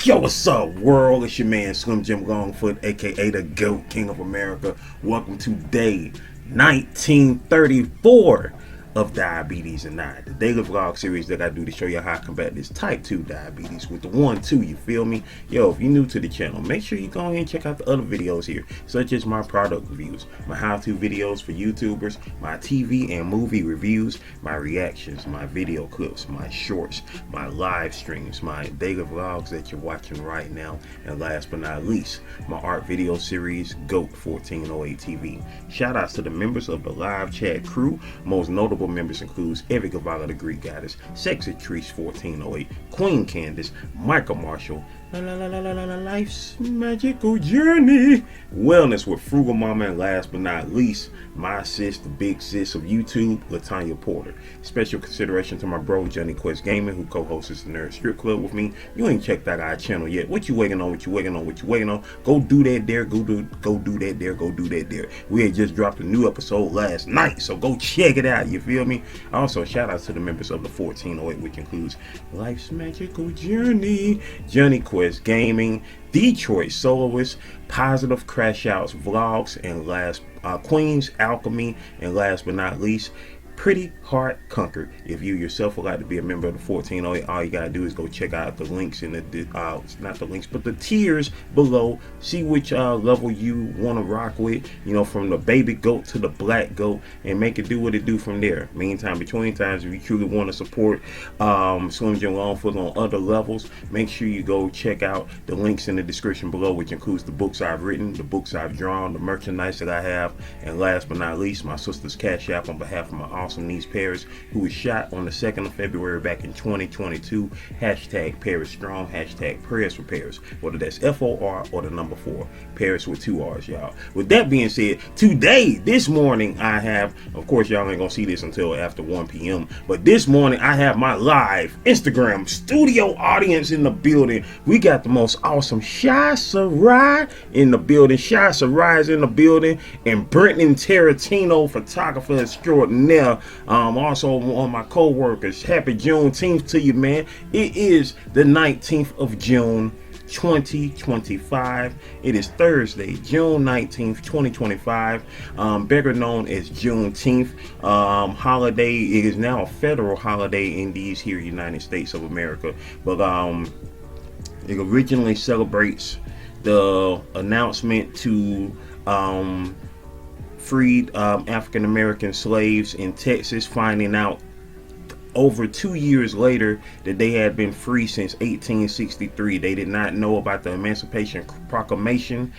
Yo, what's up, world? It's your man Slim Jim Longfoot, aka the GOAT, King of America. Welcome to day 1934 of Diabetes and I, the daily vlog series that I do to show you how I combat this type 2 diabetes with the 1-2, you feel me? Yo, if you're new to the channel, make sure you go ahead and check out the other videos here, such as my product reviews, my how-to videos for YouTubers, my TV and movie reviews, my reactions, my video clips, my shorts, my live streams, my daily vlogs that you're watching right now, and last but not least, my art video series, GOAT 1408 TV. Shout outs to the members of the live chat crew. Most notable members includes Evie Gavala, the Greek goddess, Sexy Trees 1408, Queen Candace, Michael Marshall, Life's Magical Journey, Wellness with Frugal Mama, and last but not least, my sis, the big sis of YouTube, Latanya Porter. Special consideration to my bro Johnny Quest Gaming, who co-hosts the Nerd Strip Club with me. You ain't checked out our channel yet. What you waiting on? What you waiting on? What you waiting on? Go do that there. Go do that there. Go do that there. We had just dropped a new episode last night, so go check it out. You feel me? Also, shout out to the members of the 1408, which includes Life's Magical Journey, Johnny Quest Gaming, Detroit Soloist, Positive Crash Outs Vlogs, and last Queen's Alchemy, and last but not least, Pretty Heart Conquered. If you yourself would like to be a member of the 1408, all you gotta do is go check out the links in the not the links, but the tiers below. See which level you want to rock with, you know, from the baby goat to the black goat, and make it do what it do from there. Meantime, between times, if you truly want to support Slim Jim Longfoot on other levels, make sure you go check out the links in the description below, which includes the books I've written, the books I've drawn, the merchandise that I have, and last but not least, my sister's Cash App on behalf of my awesome niece Paris, who was shot on the 2nd of February back in 2022. Hashtag Paris Strong, hashtag prayers for Paris, whether that's FOR or the number 4, Paris with 2 R's, y'all. With that being said, today, this morning, I have, of course, y'all ain't gonna see this until after 1 p.m., but this morning, I have my live Instagram studio audience in the building. We got the most awesome Shy Sarai in the building. Shy Sarai is in the building, and Brenton Tarantino, photographer extraordinaire. Also on my co-workers, happy Juneteenth to you, man. It is the 19th of June 2025. It is Thursday, June 19th, 2025, better known as Juneteenth holiday. It is now a federal holiday in these here United States of America, but it originally celebrates the announcement to freed African American slaves in Texas, finding out over 2 years later that they had been free since 1863. They did not know about the Emancipation Proclamation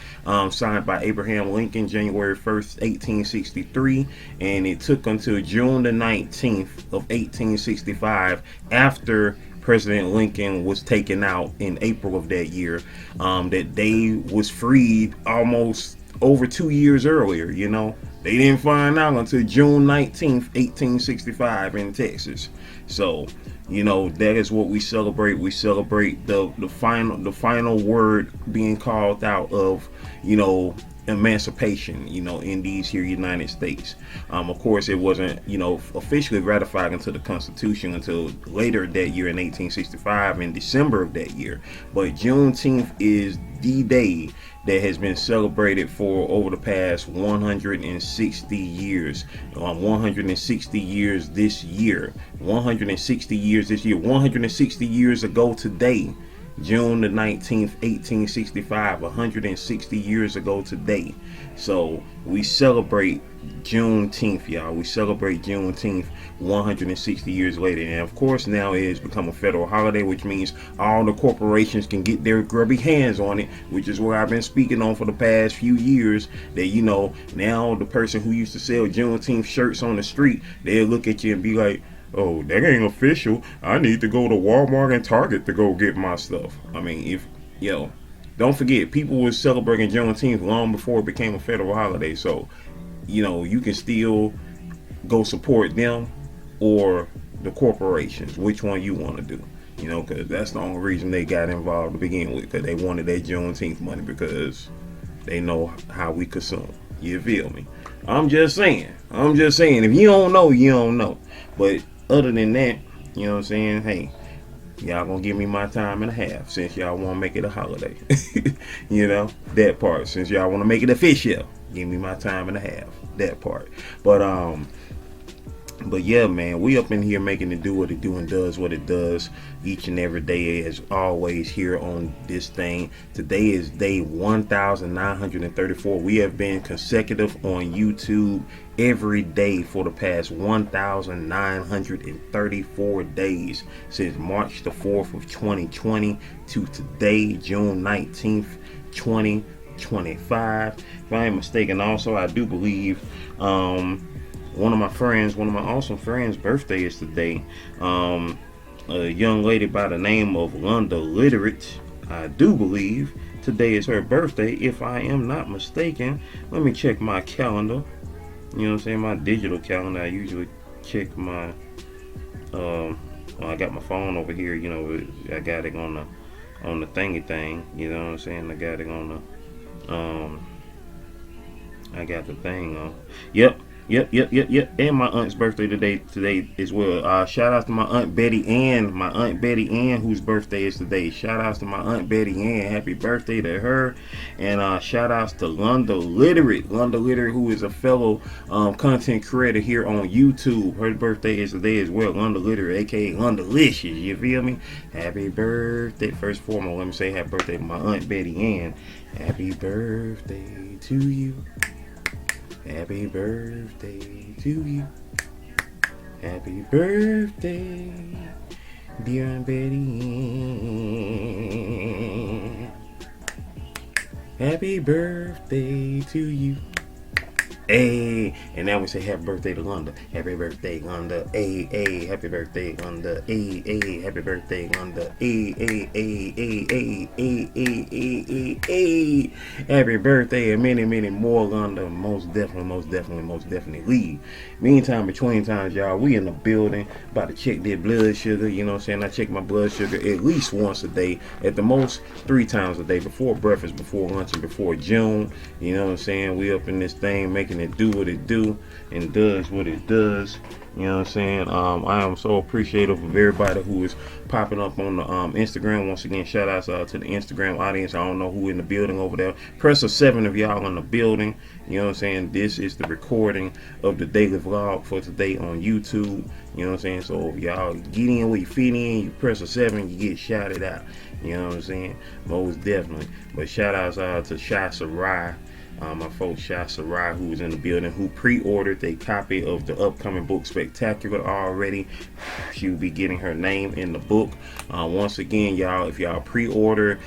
signed by Abraham Lincoln January 1st, 1863, and it took until June the 19th of 1865, after President Lincoln was taken out in April of that year, that they was freed almost over 2 years earlier. You know, they didn't find out until June 19th, 1865 in Texas. So, you know, that is what we celebrate. We celebrate the final word being called out of, you know, emancipation, you know, in these here United States. Of course, it wasn't, you know, officially ratified into the Constitution until later that year in 1865, in December of that year. But Juneteenth is the day that has been celebrated for over the past 160 years. 160 years this year. 160 years this year. 160 years ago today, June the 19th, 1865, 160 years ago today. So we celebrate Juneteenth, y'all. We celebrate Juneteenth 160 years later. And of course, now it has become a federal holiday, which means all the corporations can get their grubby hands on it, which is what I've been speaking on for the past few years. That, you know, now the person who used to sell Juneteenth shirts on the street, they'll look at you and be like, oh, that ain't official. I need to go to Walmart and Target to go get my stuff. I mean, if, yo, don't forget, people were celebrating Juneteenth long before it became a federal holiday. So, you know, you can still go support them or the corporations, which one you want to do. You know, because that's the only reason they got involved to begin with, because they wanted their Juneteenth money, because they know how we consume. You feel me? I'm just saying. If you don't know, you don't know. But other than that, you know what I'm saying? Hey, y'all gonna give me my time and a half since y'all want to make it a holiday. You know, that part. Since y'all want to make it official, give me my time and a half. That part. But yeah, man, we up in here making it do what it do and does what it does each and every day, as always, here on this thing. Today is day 1934. We have been consecutive on YouTube every day for the past 1934 days since March the 4th of 2020 to today, June 19th, 2025. If I ain't mistaken, also, I do believe one of my awesome friends' birthday is today. A young lady by the name of Lunda Literate, I do believe today is her birthday, if I am not mistaken. Let me check my calendar. You know what I'm saying? My digital calendar. I usually check my I got my phone over here, you know, I got it on the thingy thing, you know what I'm saying? I got it on the I got the thing on. Yep. And my aunt's birthday today as well. Shout out to my Aunt Betty Ann. Whose birthday is today. Shout outs to my Aunt Betty Ann. Happy birthday to her. And shout outs to Lunda Literate, who is a fellow content creator here on YouTube. Her birthday is today as well. Lunda Literate, aka Lundalicious. You feel me? Happy birthday. First and foremost, let me say happy birthday to my Aunt Betty Ann. Happy birthday to you. Happy birthday to you. Happy birthday, dear Aunt Betty Ann. Happy birthday to you. Hey, and now we say happy birthday to Lunda. Happy birthday, Lunda. Hey, happy birthday, Lunda. Hey, happy birthday, Lunda. Hey. Happy birthday and many more, Lunda. Most definitely. Meantime, between times, y'all, we in the building, about to check their blood sugar. You know what I'm saying? I check my blood sugar at least once a day, at the most 3 times a day, before breakfast, before lunch, and before June. You know what I'm saying? We up in this thing, making it do what it do and does what it does. You know what I'm saying? I am so appreciative of everybody who is popping up on the Instagram. Once again, shout outs to the Instagram audience. I don't know who in the building over there. Press a 7 of y'all in the building. You know what I'm saying? This is the recording of the daily vlog for today on YouTube. You know what I'm saying? So if y'all get in where you fit in, you press a 7, you get shouted out. You know what I'm saying? Most definitely. But shout outs to Shy Sarai. My folks, Shy Sarai, who is in the building, who pre-ordered a copy of the upcoming book Spectacular already. She will be getting her name in the book. Once again, y'all, if y'all pre-order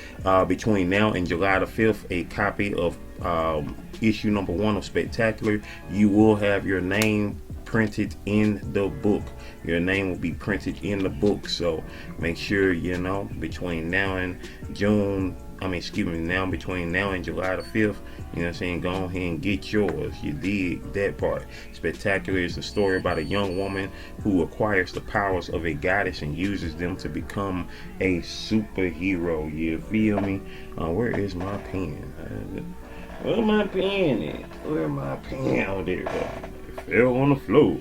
between now and July the 5th a copy of issue number 1 of Spectacular, you will have your name printed in the book. Your name will be printed in the book. So make sure, you know, between now and between now and July the 5th, you know what I'm saying, go ahead and get yours. You dig that part. Spectacular is the story about a young woman who acquires the powers of a goddess and uses them to become a superhero. You feel me? Where is my pen? Where my pen at? Where my pen? Oh, there it go. It fell on the floor.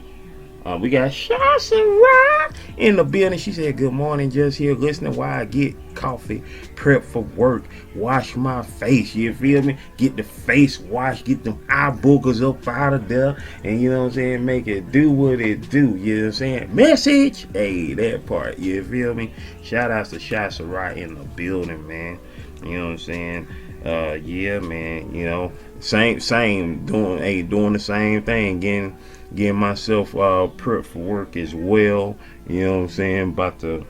We got Shy Sarai in the building. She said, good morning, just here listening while I get coffee, prep for work, wash my face, you feel me? Get the face wash, get them eye boogers up out of there, and you know what I'm saying, make it do what it do, you know what I'm saying? Message! Hey, that part, you feel me? Shout outs to Shy Sarai in the building, man. You know what I'm saying? Yeah, man, you know, same, doing the same thing, getting myself prepped for work as well. You know what I'm saying? About to,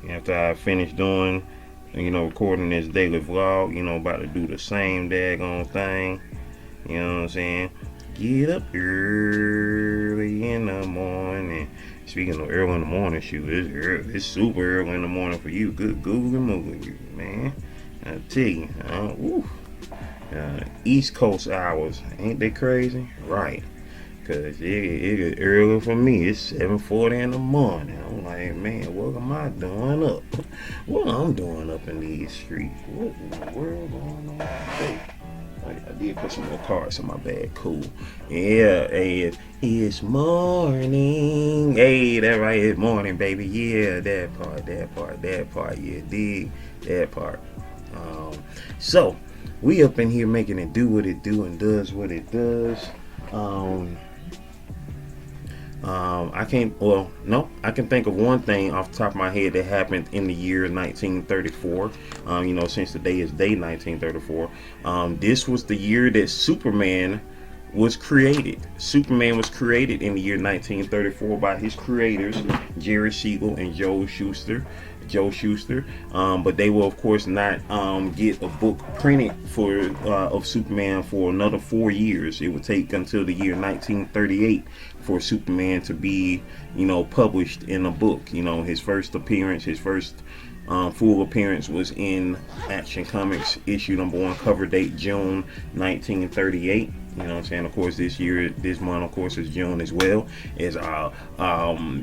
after I finish doing, you know, recording this daily vlog, you know, about to do the same daggone thing. You know what I'm saying? Get up early in the morning. Speaking of early in the morning, shoot, it's super early in the morning for you. Good Google Moogle, man. I tell you, East Coast hours, ain't they crazy? Right. Cause it is early for me. It's 7:40 in the morning. I'm like, man, what am I doing up? What I'm doing up in these streets? What in the world going on today? I did put some more cards in my bag. Cool. Yeah, hey, it's morning. Hey, that right, it's morning, baby. Yeah, that part. Yeah, dig that part. So we up in here making it do what it do and does what it does. I can think of one thing off the top of my head that happened in the year 1934. Since today is day 1934, this was the year that Superman was created. Superman was created in the year 1934 by his creators, Jerry Siegel and Joe Shuster. But they will of course not get a book printed of Superman for another 4 years. It would take until the year 1938 for Superman to be published in a book. His first full appearance was in Action Comics issue number 1, cover date June 1938. Of course, this month, of course, is June as well. As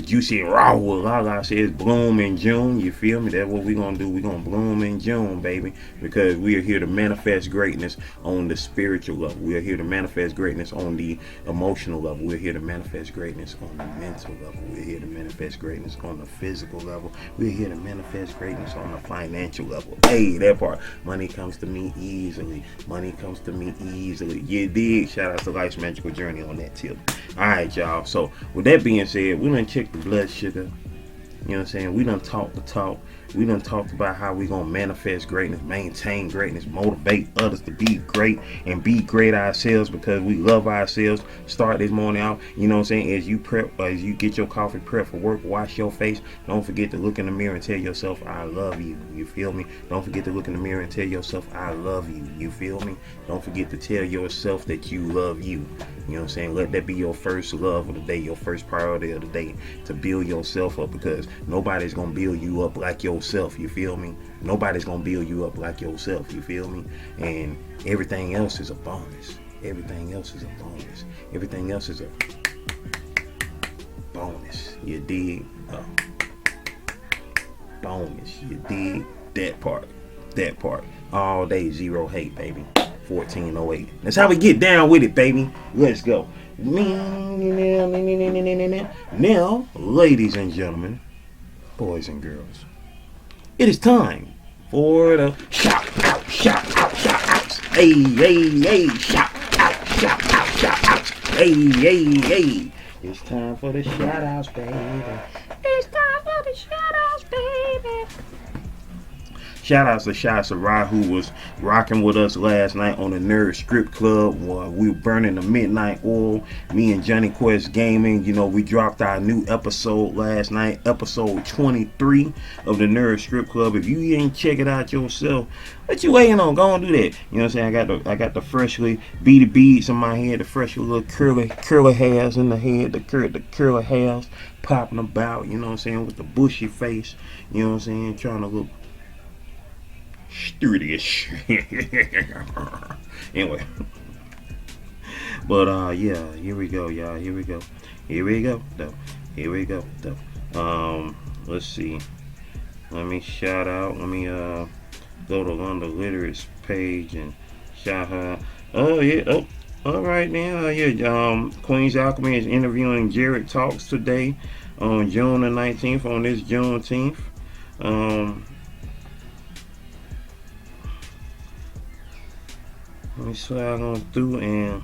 Juicy Raul Lala says, bloom in June. You feel me? That's what we're gonna do. We're gonna bloom in June, baby, because we are here to manifest greatness on the spiritual level. We are here to manifest greatness on the emotional level. We're here to manifest greatness on the mental level. We're here to manifest greatness on the physical level. We're here to manifest greatness on the financial level. Hey, that part. Money comes to me easily. Money comes to me easily. You dig? Shout out to Life's Magical Journey on that tip. Alright, y'all. So with that being said, we done checked the blood sugar. We done talked the talk. We done talked about how we gonna manifest greatness, maintain greatness, motivate others to be great and be great ourselves because we love ourselves. Start this morning out, as you prep, as you get your coffee prep for work, wash your face. Don't forget to look in the mirror and tell yourself, I love you. You feel me? Don't forget to look in the mirror and tell yourself, I love you. You feel me? Don't forget to tell yourself that you love you. Let that be your first love of the day, your first priority of the day, to build yourself up, because nobody's gonna build you up like yourself. You feel me? Nobody's gonna build you up like yourself. You feel me? And everything else is a bonus. Everything else is a bonus. Everything else is a bonus. You dig? Bonus. You dig? That part. That part. All day, zero hate, baby. 1408. That's how we get down with it, baby. Let's go. Now, ladies and gentlemen, boys and girls, it is time for the shout-outs. Hey, shout-outs. Hey. It's time for the shout-outs, baby. It's time for the shout-outs, baby. Shout outs to Shai Sarai, who was rocking with us last night on the Nerd Strip Club. We were burning the midnight oil. Me and Johnny Quest Gaming, we dropped our new episode last night, episode 23 of the Nerd Strip Club. If you ain't check it out yourself, what you waiting on? Go and do that. I got the freshly beaded beads in my head, the freshly little curly hairs in the head, the curly hairs popping about. With the bushy face. Trying to look studious. Anyway, but here we go, y'all. Here we go though. Let's see. Let me shout out. Let me go to London Literate's page and shout her. Oh yeah. Oh, all right now. Queen's Alchemy is interviewing Jared Talks today on June the 19th. On this Juneteenth. Let me slide on through and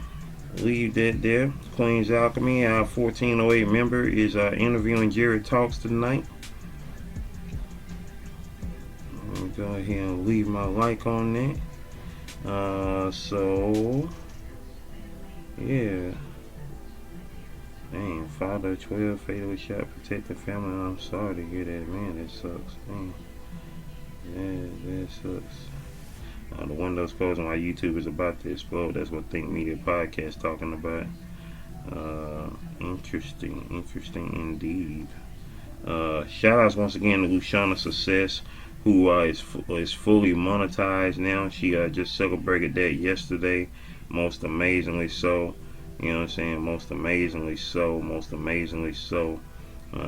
leave that there. Queen's Alchemy, our 1408 member, is interviewing Jared Talks tonight. Let me go ahead and leave my like on that. So yeah. Dang, father 12 fatally shot protecting family. I'm sorry to hear that, man. That sucks. Man. That sucks. The window's closed on my YouTube is about to explode. That's what Think Media Podcast talking about. Interesting indeed. Shout outs once again to Luciana Success, who is fully monetized now. She just celebrated that yesterday. Most amazingly so. Most amazingly so.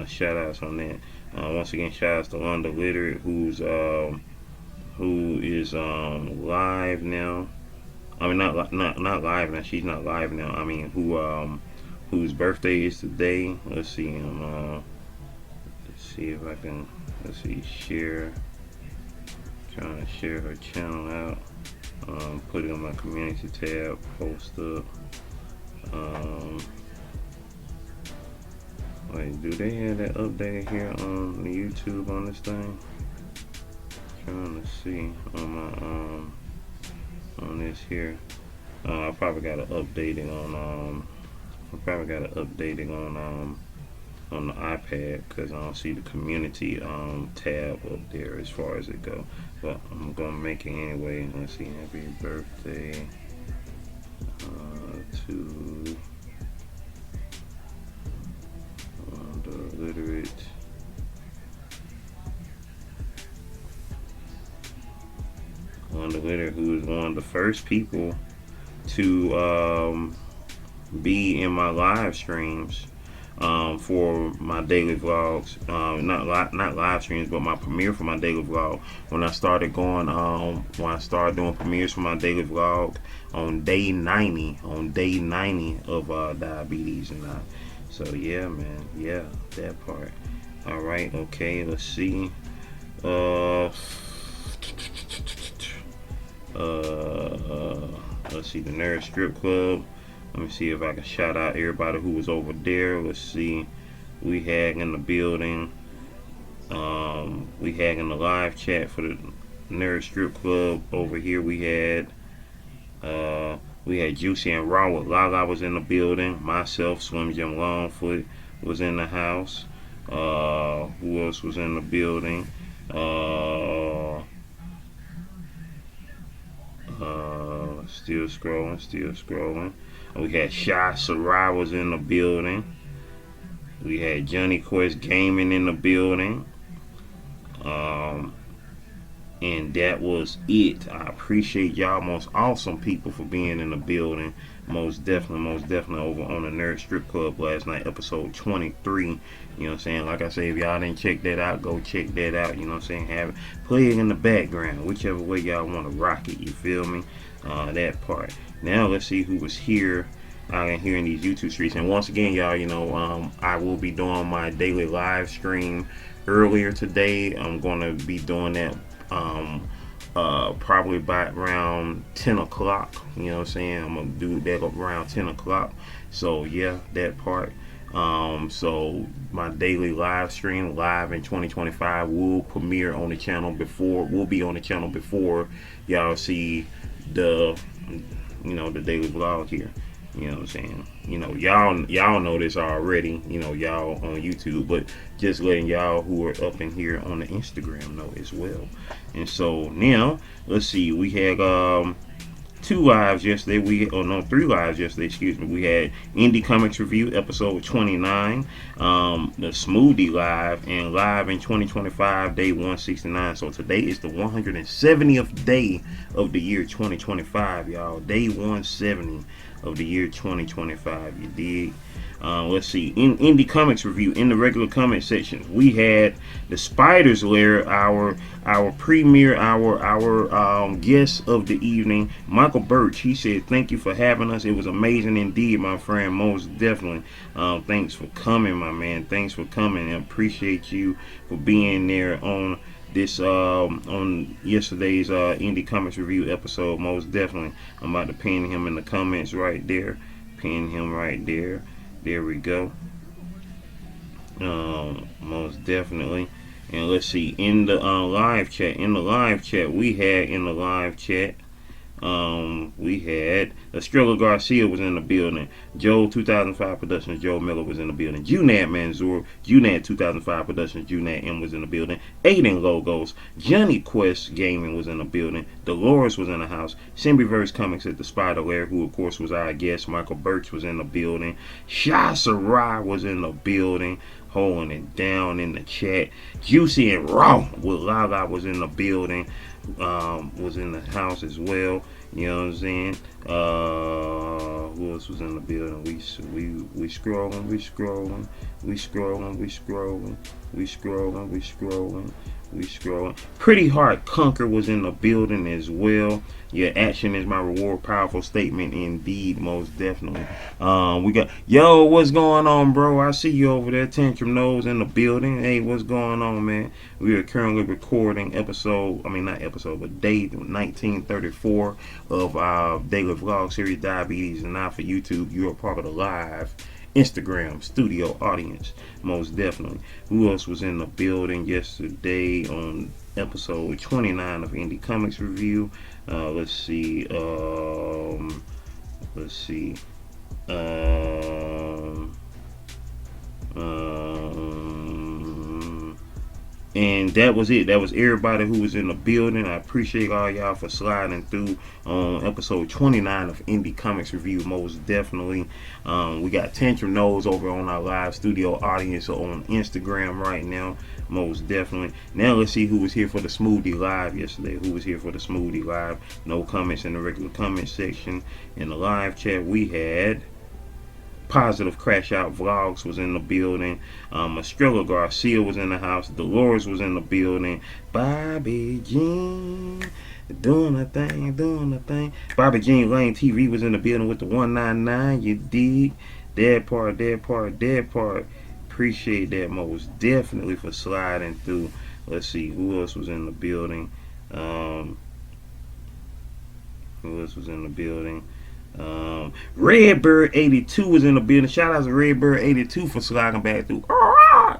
Shout outs on that. Once again, shout outs to London Literate, who is live now. I mean, not live now. She's not live now. I mean, whose birthday is today? Let's see. Let's see if I can. Let's see. Share. Trying to share her channel out. Put it on my community tab. Post up. Wait, do they have that updated here on the YouTube on this thing? Trying to see on my on this here. I probably got to update it on on the iPad, because I don't see the community tab up there as far as it go. But I'm gonna make it anyway. Let's see. Happy birthday to the literate who is one of the first people to be in my live streams for my daily vlogs. Not live streams, but my premiere for my daily vlog. When I started going, when I started doing premieres for my daily vlog on day 90, of diabetes and that. So yeah, man, yeah, that part. All right, okay, let's see. Let's see, the Nerd Strip Club. Let me see if I can shout out everybody who was over there. Let's see. We had in the building. We had in the live chat for the Nerd Strip Club. Over here we had Juicy and Raw with Lala was in the building. Myself, Slim Jim Longfoot was in the house. Who else was in the building? Still scrolling. We had Shy Sarai was in the building. We had Johnny Quest Gaming in the building. And that was it. I appreciate y'all most awesome people for being in the building. Most definitely over on the Nerd Strip Club last night, episode 23. You know what I'm saying? Like I say, if y'all didn't check that out, go check that out. You know what I'm saying? Have it, play it in the background, whichever way y'all want to rock it. You feel me? That part. Now let's see who was here out here in these YouTube streets. And once again, y'all, you know, I will be doing my daily live stream earlier today. I'm gonna be doing that probably by around 10 o'clock. You know what I'm saying? I'm gonna do that around 10 o'clock. So yeah, that part. So my daily live stream, live in 2025, will premiere on the channel before, y'all see the, you know, the daily vlog here. You know what I'm saying? You know, y'all know this already, you know, y'all on YouTube, but just letting y'all who are up in here on the Instagram know as well. And so now, let's see, we had 3 lives yesterday. Excuse me. We had Indie Comics Review episode 29, the Smoothie Live, and live in 2025, day 169. So today is the 170th day of the year 2025, y'all. Day 170 of the year 2025. You dig? Let's see. In Indie Comics Review, in the regular comment section, we had the Spider's Lair, our premiere, our guest of the evening, Michael Birch. He said, "Thank you for having us. It was amazing indeed, my friend. Most definitely. Thanks for coming, my man. Thanks for coming. I appreciate you for being there on this on yesterday's Indie Comics Review episode. Most definitely. I'm about to pin him in the comments right there. Pin him right there. There we go. Most definitely. And let's see, in the live chat, we had Estrella Garcia was in the building. Joe 2005 Productions, Joe Miller was in the building. Junad Manzour, Junad 2005 Productions, Junad M was in the building. Aiden Logos, Johnny Quest Gaming was in the building. Dolores was in the house. Symbiverse Comics at the Spider Lair, who of course was our guest. Michael Birch was in the building. Shy Sarai was in the building, holding it down in the chat. Juicy and Raw with Lala was in the building. Was in the house as well. You know what I'm saying? Who else was in the building? We scrolling. We scrolling. Pretty Hard Conquer was in the building as well. Yeah, action is my reward. Powerful statement indeed, most definitely. We got yo, what's going on, bro? I see you over there, Tantrum Nose in the building. Hey, what's going on, man? We are currently recording episode, I mean not episode, but day 1934 of our daily vlog series, Diabetes and Not for YouTube. You are part of the live Instagram studio audience, most definitely. Who else was in the building yesterday on episode 29 of Indie Comics Review? Let's see. Let's see. And that was it. That was everybody who was in the building. I appreciate all y'all for sliding through on episode 29 of Indie Comics Review, most definitely. We got Tantrum Nose over on our live studio audience on Instagram right now, most definitely. Now let's see who was here for the Smoothie Live yesterday. Who was here for the Smoothie Live? No comments in the regular comment section. In the live chat, we had Positive Crash Out Vlogs was in the building. Estrella Garcia was in the house. Dolores was in the building. Bobby Jean doing a thing, doing a thing. Bobby Jean Lane TV was in the building with the 199. You dig? Dead part, dead part, dead part. Appreciate that most definitely for sliding through. Let's see who else was in the building. Who else was in the building? Redbird 82 was in the building. Shout out to Redbird 82 for sliding back through.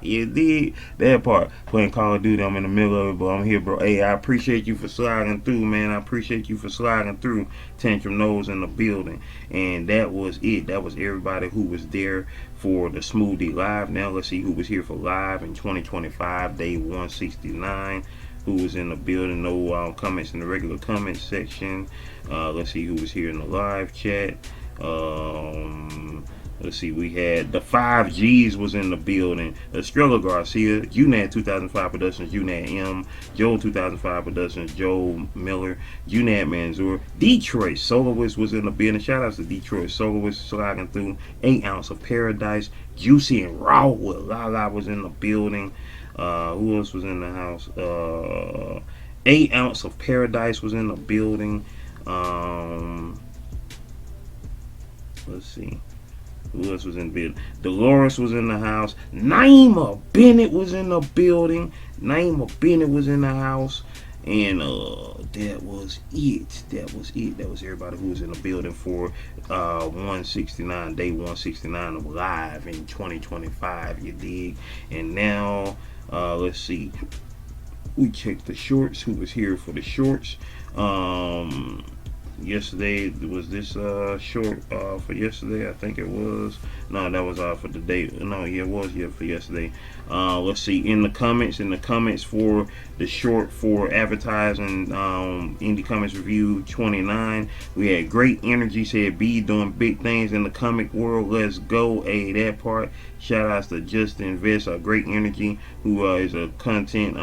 You did that part. Playing Call of Duty, I'm in the middle of it, but I'm here, bro. Hey, I appreciate you for sliding through, man. I appreciate you for sliding through. Tantrum Nose in the building. And that was it. That was everybody who was there for the Smoothie Live. Now let's see who was here for live in 2025, day 169. Who was in the building? No comments in the regular comment section. Let's see who was here in the live chat. Let's see, we had the 5Gs was in the building. Estrella Garcia, UNAD 2005 Productions, UNAD M, Joe 2005 Productions, Joe Miller, UNAD Manzur, Detroit Soloist was in the building. Shout out to Detroit Soloist sliding through. 8 Ounce of Paradise, Juicy and Raw with Lala was in the building. Who else was in the house? 8 Ounce of Paradise was in the building. Let's see. Who else was in the building? Dolores was in the house. Naima Bennett was in the building. Naima Bennett was in the house. And that was it. That was it. That was everybody who was in the building for 169, day 169 of live in 2025. You dig? And now let's see. We checked the shorts. Who was here for the shorts? Yesterday was this short for yesterday. I think it was. No, that was for the day. No, yeah, it was for yesterday. Let's see, in the comments for the short for advertising Indie Comics Review 29, we had Great Energy said B doing big things in the comic world. Let's go. That part. Shout outs to Justin Vest, Great Energy, who is a content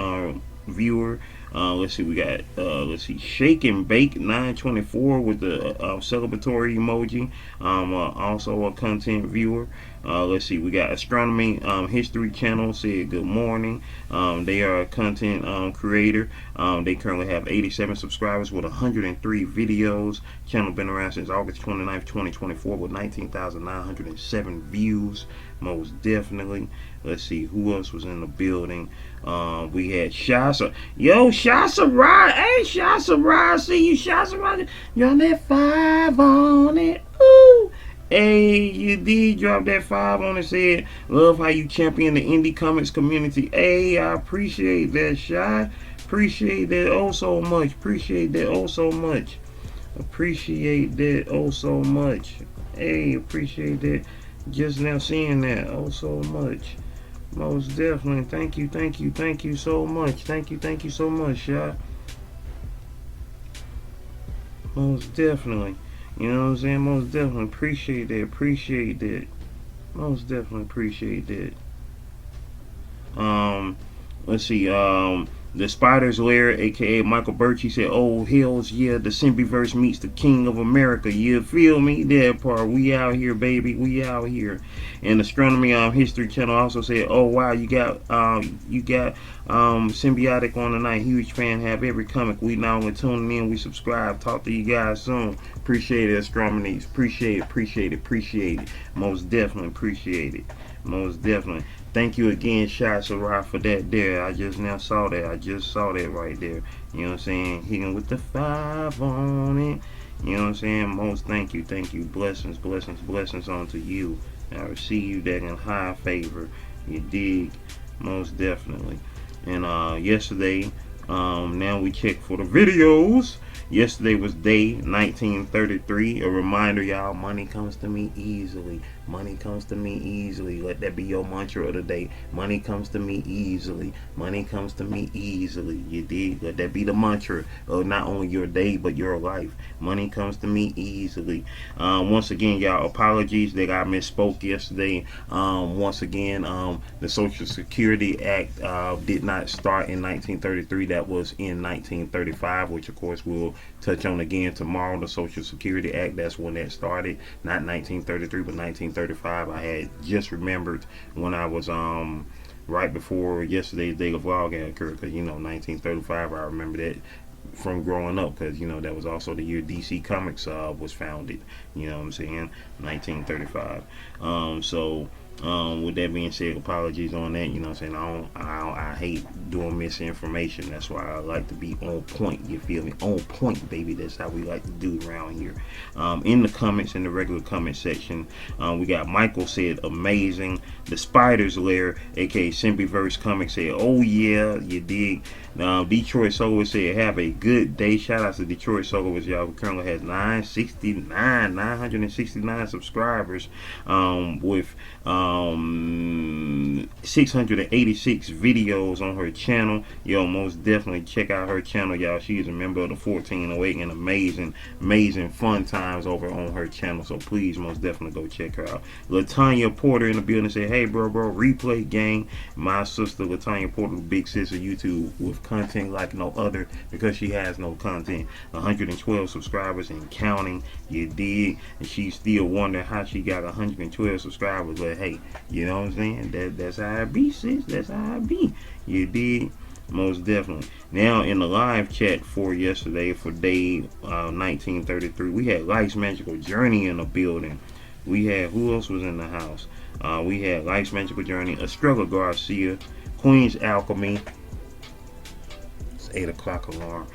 viewer. Let's see, we got let's see, Shake and Bake 924 with the celebratory emoji, also a content viewer. Let's see, we got Astronomy History Channel said good morning. They are a content creator. They currently have 87 subscribers with 103 videos. Channel been around since August 29th, 2024 with 19,907 views, most definitely. Let's see who else was in the building. We had Shasa. Yo, Shasa Ride. Hey, Shasa Ride. See you, Shasa Ride. You're on that 5 on it. Ooh. Hey, you did drop that 5 on it. Said, love how you champion the indie comics community. Hey, I appreciate that, Shy. Appreciate that oh so much. Appreciate that oh so much. Appreciate that oh so much. Hey, appreciate that. Just now seeing that oh so much. Most definitely. Thank you, thank you, thank you so much. Thank you so much, Shy. Most definitely. You know what I'm saying? Most definitely appreciate that. Appreciate that. Most definitely appreciate that. Let's see. The Spider's Lair, aka Michael Birch, he said, "Oh hells yeah, the Symbioverse meets the King of America." You feel me? That part. We out here, baby. We out here. And Astronomy History Channel also said, "Oh wow, you got Symbiotic on tonight. Huge fan. Have every comic. We not only tuning in, we subscribe. Talk to you guys soon. Appreciate it, Astronomy. Appreciate it. Most definitely appreciate it. Most definitely. Thank you again, Shoutouts for that there. I just now saw that. I just saw that right there. You know what I'm saying? Hitting with the 5 on it. You know what I'm saying? Most thank you. Blessings onto you. I receive that in high favor. You dig? Most definitely. And yesterday, now we check for the videos. Yesterday was day 1933. A reminder, y'all, money comes to me easily. Money comes to me easily. Let that be your mantra of the day. Money comes to me easily. Money comes to me easily. You dig? Let that be the mantra of not only your day, but your life. Money comes to me easily. Once again, y'all, apologies that I misspoke yesterday. Once again, the Social Security Act did not start in 1933. That was in 1935, which of course we'll touch on again tomorrow. The Social Security Act, that's when that started. Not 1933, but 1935. I had just remembered when I was right before yesterday's day of vlog had occurred, because 1935, I remember that from growing up, because that was also the year DC Comics was founded. You know what I'm saying? 1935. With that being said, apologies on that. You know what I'm saying? I hate doing misinformation. That's why I like to be on point. You feel me? On point, baby. That's how we like to do around here. In the comments, in the regular comment section, we got Michael said, "Amazing." The Spider's Lair, aka Symbioverse Comics, said, "Oh yeah, you dig." Detroit Soloist said, "Have a good day." Shout out to Detroit Soloist, y'all, who currently has 969 subscribers, with 686 videos on her channel. Yo, most definitely check out her channel, y'all. She is a member of the 1408, and amazing fun times over on her channel. So please, most definitely go check her out. Latanya Porter in the building said, "Hey bro, replay gang." My sister Latanya Porter, big sis of YouTube, with content like no other, because she has no content. 112 subscribers and counting. You dig? And she's still wondering how she got 112 subscribers. But hey, you know what I'm saying? That's how I be, sis. That's how I be. You dig? Most definitely. Now in the live chat for yesterday, for day 1933, we had Life's Magical Journey in the building. We had, who else was in the house? We had Life's Magical Journey, Estrella Garcia, Queen's Alchemy. It's 8 o'clock alarm.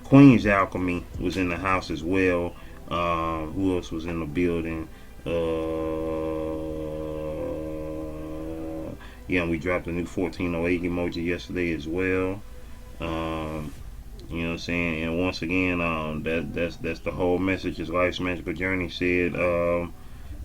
Queen's Alchemy was in the house as well. Who else was in the building? Yeah, we dropped a new 1408 emoji yesterday as well. You know what I'm saying? And once again, that's the whole message. Is Life's Magical Journey said.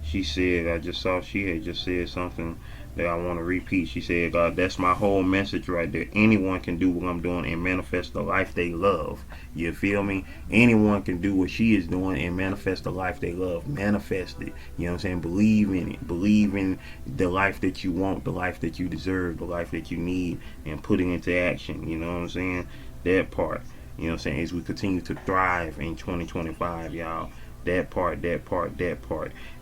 She said, I just saw she had just said something that I want to repeat. She said, "God, that's my whole message right there. Anyone can do what I'm doing and manifest the life they love." You feel me? Anyone can do what she is doing and manifest the life they love. Manifest it. You know what I'm saying? Believe in it. Believe in the life that you want, the life that you deserve, the life that you need, and put it into action. You know what I'm saying? That part. You know what I'm saying? As we continue to thrive in 2025, y'all. That part.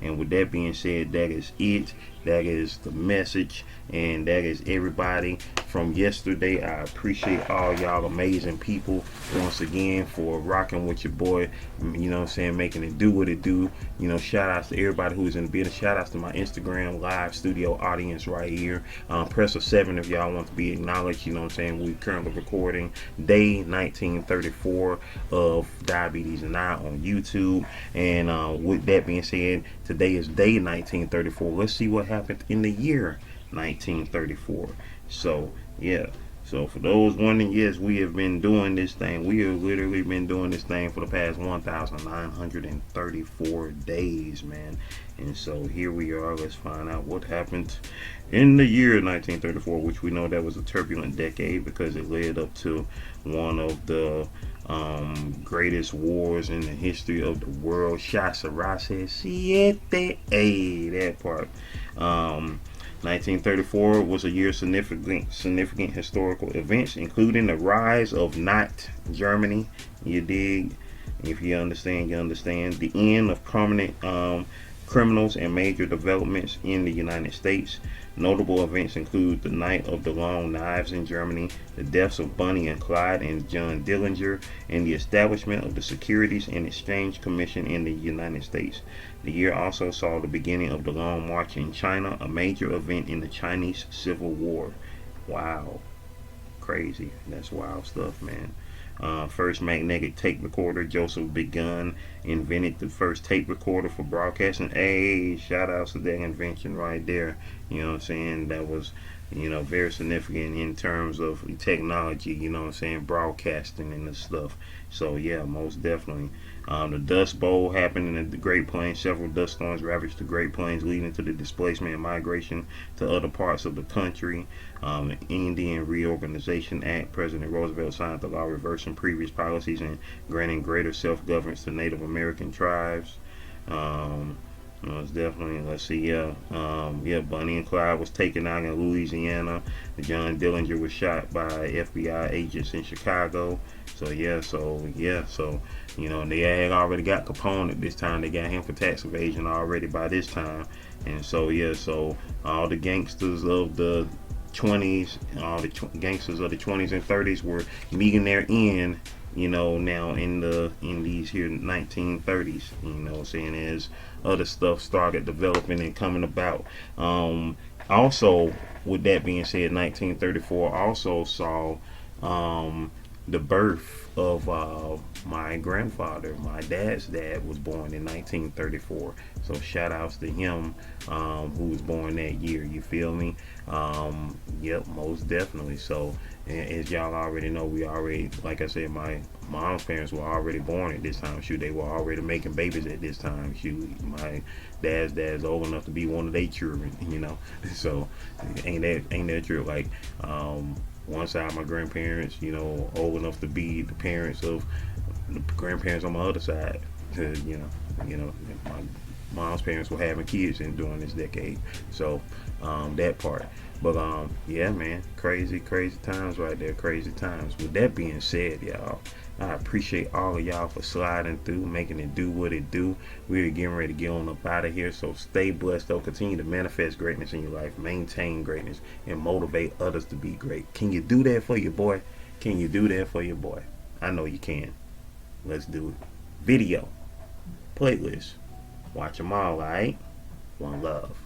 And with that being said, that is it. That is the message, and that is everybody from yesterday. I appreciate all y'all amazing people once again for rocking with your boy. You know what I'm saying? Making it do what it do. You know, shout outs to everybody who's in the building. Shout outs to my Instagram live studio audience right here. Press a 7 if y'all want to be acknowledged. You know what I'm saying? We're currently recording day 1934 of Diabetes and I on YouTube. And with that being said, today is day 1934. Let's see what happened in the year 1934. So yeah, so for those wondering, yes, we have been doing this thing. We have literally been doing this thing for the past 1,934 days, man. And so here we are. Let's find out what happened in the year 1934, which we know that was a turbulent decade because it led up to one of the greatest wars in the history of the world. Shasarase Siete, that part. 1934 was a year of significant historical events, including the rise of not Germany. You dig? If you understand, you understand. The end of prominent criminals and major developments in the United States. Notable events include the Night of the Long Knives in Germany, the deaths of Bonnie and Clyde and John Dillinger, and the establishment of the Securities and Exchange Commission in the United States. The year also saw the beginning of the Long March in China, a major event in the Chinese Civil War. Wow. Crazy. That's wild stuff, man. First magnetic tape recorder, Joseph Begun invented the first tape recorder for broadcasting. Hey, shout outs to that invention right there. You know what I'm saying? That was, very significant in terms of technology, you know what I'm saying, broadcasting and this stuff. So yeah, most definitely. The Dust Bowl happened in the Great Plains. Several dust storms ravaged the Great Plains, leading to the displacement and migration to other parts of the country. The Indian Reorganization Act, President Roosevelt signed the law reversing previous policies and granting greater self-governance to Native American tribes. It's definitely, let's see, Bonnie and Clyde was taken out in Louisiana. John Dillinger was shot by FBI agents in Chicago. So they had already got Capone at this time. They got him for tax evasion already by this time. And so all the gangsters of the 20s, all the gangsters of the 20s and 30s were meeting their end, now in these here 1930s, saying, as other stuff started developing and coming about. Also, with that being said, 1934 also saw the birth of my grandfather. My dad's dad was born in 1934. So shout outs to him, who was born that year. You feel me? Yep, most definitely. So as y'all already know, we already, like I said, my mom's parents were already born at this time. Shoot, they were already making babies at this time. Shoot, my dad's old enough to be one of their children, So ain't that true? Like, one side, my grandparents, old enough to be the parents of the grandparents on my other side. My mom's parents were having kids during this decade. So that part. But yeah, man, crazy times right there. Crazy times. With that being said, y'all, I appreciate all of y'all for sliding through, making it do what it do. We're getting ready to get on up out of here. So stay blessed, though. Continue to manifest greatness in your life, maintain greatness, and motivate others to be great. Can you do that for your boy? Can you do that for your boy? I know you can. Let's do it. Video, playlist, watch them all, alright? One love.